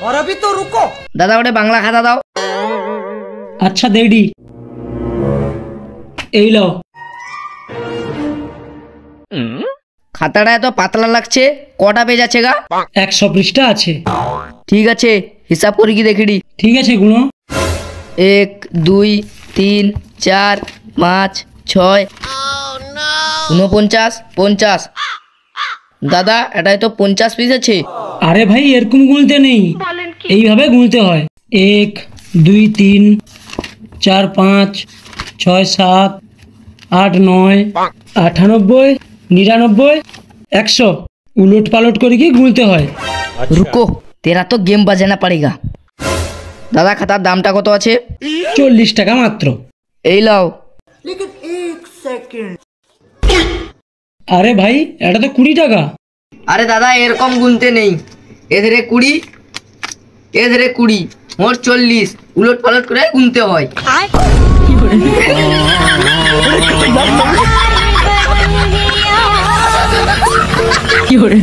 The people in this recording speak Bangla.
और अभी तो रुको। दादा ওটা বাংলা খাতা দাও। আচ্ছা দেডি, এই লাও। খাতাটা এত পাতলা লাগছে, কটা পেজ আছে গা? 100 পৃষ্ঠা আছে। ঠিক আছে, হিসাব করে কি দেখিডি। ঠিক আছে গুনো। 1 2 3 4 5 6 49 50। দাদা এটাই তো 50 পিস আছে। আরে ভাই এরকম গুনতে নেই, এইভাবে গুনতে হয়। 1 2 3 4 5 6 7 8 9 98 99 100 উলট পালট করে কি গুনতে হয়। रुको, तेरा तो गेम बजाना पड़ेगा। দাদা খাতার দামটা কত আছে? 40 টাকা মাত্র। এই লাও। लेकिन एक सेकंड। আরে ভাই এটা তো 20 টাকা। আরে দাদা এরকম গুনতে নেই, এধারে 20 এধারে 20 মোট 40, উলট পালট করে গুনতে হয়। কি করে